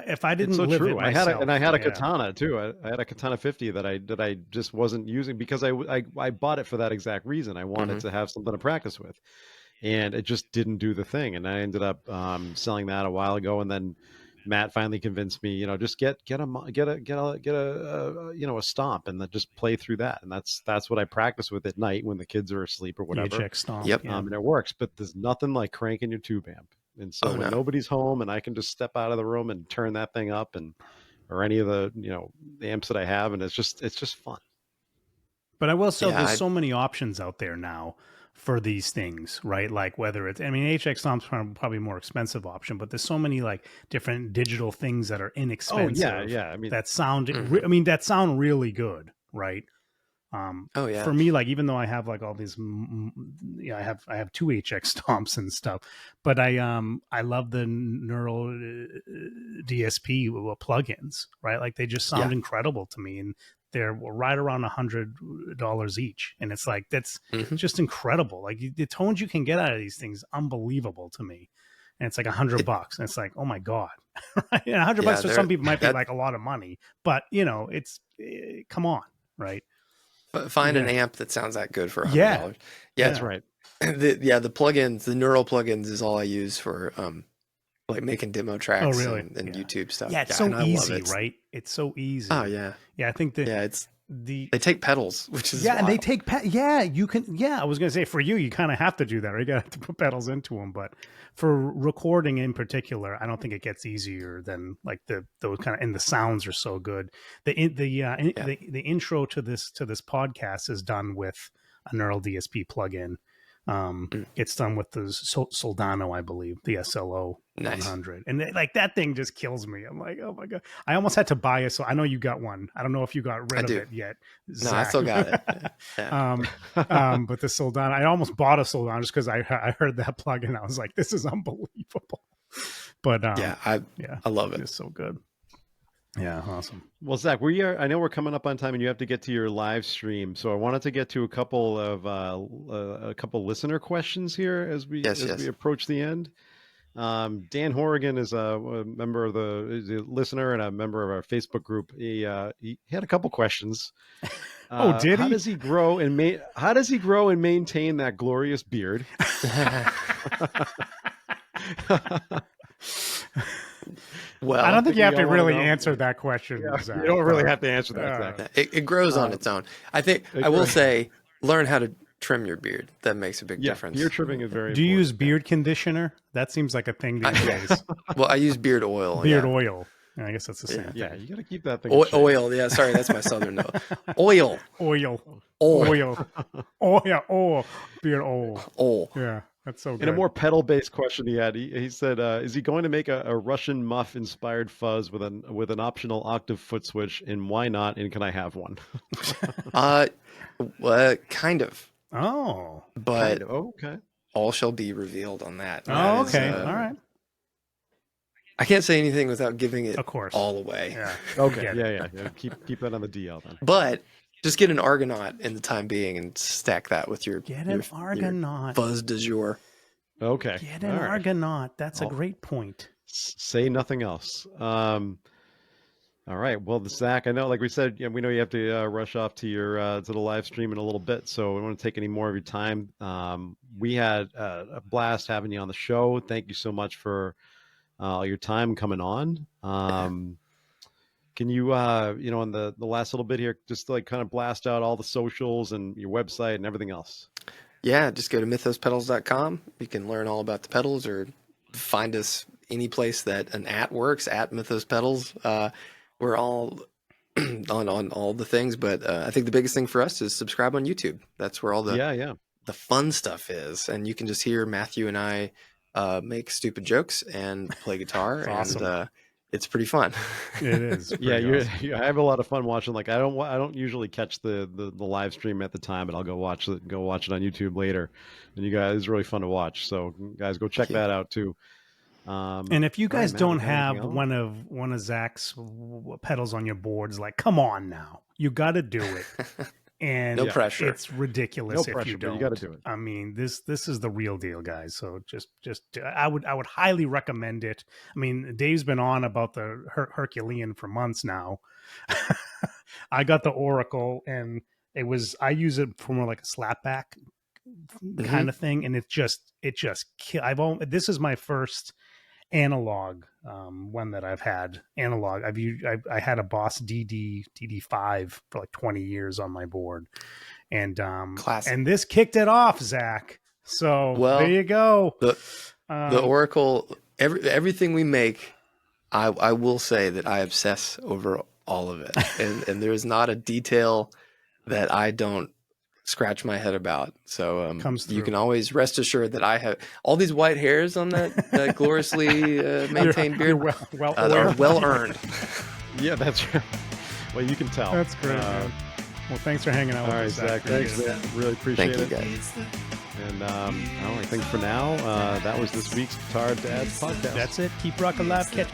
Speaker 2: if I
Speaker 1: It's
Speaker 2: didn't
Speaker 1: so
Speaker 2: live
Speaker 1: true.
Speaker 2: it
Speaker 1: I had
Speaker 2: myself,
Speaker 1: a
Speaker 2: yeah.
Speaker 1: katana too. I had a katana 50 that I just wasn't using because I bought it for that exact reason. I wanted
Speaker 3: Mhm.
Speaker 1: to have something to practice with, and it just didn't do the thing. And I ended up selling that a while ago, and then Matt finally convinced me, just get a stomp and then just play through that. And that's what I practice with at night when the kids are asleep or whatever.
Speaker 2: EHX stomp.
Speaker 3: Yep.
Speaker 2: Yeah.
Speaker 1: And it works, but there's nothing like cranking your tube amp. And so
Speaker 3: Oh,
Speaker 1: when
Speaker 3: no.
Speaker 1: nobody's home and I can just step out of the room and turn that thing up or any of the, the amps that I have, and it's just fun.
Speaker 2: But I will say
Speaker 3: Yeah,
Speaker 2: there's
Speaker 3: I-
Speaker 2: so many options out there now for these things, right? Like whether it's, I mean, HX Stomp's probably a more expensive option, but there's so many like different digital things that are
Speaker 1: Oh
Speaker 2: inexpensive
Speaker 1: yeah. I mean,
Speaker 2: that sound,
Speaker 3: Mhm.
Speaker 2: I mean, that sound really good, right?
Speaker 3: Oh, yeah.
Speaker 2: For me, like even though I have like all these, I have two HX Stomps and stuff, but I love the Neural DSP plugins, right? Like they just sound
Speaker 3: Yeah.
Speaker 2: incredible to me, and they're right around $100 each, and it's like that's
Speaker 3: Mhm.
Speaker 2: just incredible. Like the tones you can get out of these things, unbelievable to me. And it's like $100, and it's like, oh my god, right? And $100
Speaker 3: Yeah,
Speaker 2: for some people might be
Speaker 3: that-
Speaker 2: like a lot of money, but it's come on, right?
Speaker 3: Find an
Speaker 2: Yeah.
Speaker 3: amp that sounds that good for $100.
Speaker 2: Yeah.
Speaker 3: Yeah,
Speaker 1: that's right.
Speaker 3: the plugins, the neural plugins is all I use for like making demo tracks
Speaker 2: really?
Speaker 3: and
Speaker 2: Yeah.
Speaker 3: YouTube stuff.
Speaker 2: Yeah, it's
Speaker 3: and
Speaker 2: so
Speaker 3: I love
Speaker 2: easy,
Speaker 3: it.
Speaker 2: right? It's so easy.
Speaker 3: Oh yeah.
Speaker 2: Yeah, I think that
Speaker 3: Yeah, they take pedals, which is
Speaker 2: and they
Speaker 3: wild.
Speaker 2: take you can. Yeah, I was gonna say for you kind of have to do that, right? You got to put pedals into them, but for recording in particular, I don't think it gets easier than like those kind of, and the sounds are so good. The intro to this podcast is done with a Neural DSP plugin. It's done with the Soldano, I believe, the SLO
Speaker 3: Nice.
Speaker 2: 100, and like that thing just kills me. I'm like, oh my god, I almost had to buy it. So I know you got one. I don't know if you got rid of it yet.
Speaker 3: No,
Speaker 2: Zach.
Speaker 3: I still got it. Yeah.
Speaker 2: But the Soldano, I almost bought a Soldano just because I heard that plugin. I was like, this is unbelievable. But
Speaker 3: I love it.
Speaker 2: It's so good. Yeah, awesome.
Speaker 1: Well, Zach, I know we're coming up on time, and you have to get to your live stream. So I wanted to get to a couple listener questions here as we approach the end. Dan Horrigan is a member of is a listener and a member of our Facebook group. He had a couple questions.
Speaker 2: Oh, did he?
Speaker 1: How does he grow and maintain that glorious beard?
Speaker 3: Well,
Speaker 2: I don't think you have to really
Speaker 1: know.
Speaker 2: answer that question.
Speaker 1: Yeah,
Speaker 2: Zach,
Speaker 1: you don't really have to answer that. Zach.
Speaker 3: it grows on its own. I think I will say, learn how to trim your beard. That makes a big difference.
Speaker 1: Beard trimming is very.
Speaker 2: Do you
Speaker 1: important.
Speaker 2: use beard conditioner? That seems like a thing these days.
Speaker 3: Well, I use beard oil.
Speaker 2: Beard oil. I guess that's the same.
Speaker 1: Yeah, you got to keep that thing.
Speaker 3: Oil. Yeah, sorry, that's my southern note. Oil.
Speaker 2: Oil.
Speaker 3: Oil.
Speaker 2: Oh yeah. Oh, beard oil.
Speaker 3: Oil.
Speaker 2: Yeah. That's so good.
Speaker 1: In a more pedal-based question he had, he said, is he going to make a Russian muff-inspired fuzz with an optional octave foot switch, and why not, and can I have one?
Speaker 3: Kind of.
Speaker 2: Oh.
Speaker 3: But
Speaker 1: okay.
Speaker 3: All shall be revealed on that.
Speaker 2: Oh, okay. All right.
Speaker 3: I can't say anything without giving it
Speaker 2: of course.
Speaker 3: all away.
Speaker 2: Yeah.
Speaker 1: Okay. Yeah. Keep that on the DL then.
Speaker 3: But just get an Argonaut in the time being and stack that with your
Speaker 2: Argonaut
Speaker 3: fuzz du jour.
Speaker 1: Okay.
Speaker 2: Get an Argonaut. That's a great point.
Speaker 1: Say nothing else. All right. Well, Zach, I know, like we said, we know you have to rush off to your to the live stream in a little bit, so we don't want to take any more of your time. We had a blast having you on the show. Thank you so much for your time coming on. Can you, in the last little bit here, just like kind of blast out all the socials and your website and everything else?
Speaker 3: Yeah, just go to mythospedals.com. You can learn all about the pedals or find us any place that an @ works, @ Mythos Pedals. We're all on all the things, but I think the biggest thing for us is subscribe on YouTube. That's where all the fun stuff is. And you can just hear Matthew and I make stupid jokes and play guitar.
Speaker 2: Awesome.
Speaker 3: And it's pretty fun.
Speaker 2: It is.
Speaker 1: I have a lot of fun watching. Like I don't usually catch the live stream at the time, but I'll go watch it on YouTube later. And you guys, it's really fun to watch. So guys, go check that out too.
Speaker 2: And if you guys don't have one of Zach's pedals on your boards, like, come on now, you got to do it. And
Speaker 3: No pressure.
Speaker 2: It's ridiculous
Speaker 1: No
Speaker 2: if
Speaker 1: pressure,
Speaker 2: you
Speaker 1: but
Speaker 2: don't.
Speaker 1: you got to do it.
Speaker 2: I mean, this is the real deal, guys. So just I would highly recommend it. I mean, Dave's been on about the Herculean for months now. I got the Oracle, and I use it for more like a slapback kind of thing, and this is my first analog one that I've had analog. I had a Boss DD5 for like 20 years on my board, and
Speaker 3: Classic.
Speaker 2: and this kicked it off, Zach. So there you go.
Speaker 3: The Oracle, everything we make, I will say that I obsess over all of it, and there's not a detail that I don't scratch my head about. So you can always rest assured that I have all these white hairs on that gloriously maintained beard. Are well earned.
Speaker 1: Yeah, that's right. Well, you can tell.
Speaker 2: That's great, man. Well, thanks for hanging out with us, Zach.
Speaker 1: Thanks, man. Really appreciate it.
Speaker 3: Thank you, guys.
Speaker 1: And I think for now, that was this week's Guitar Dads podcast.
Speaker 2: That's it. Keep rocking live. Catch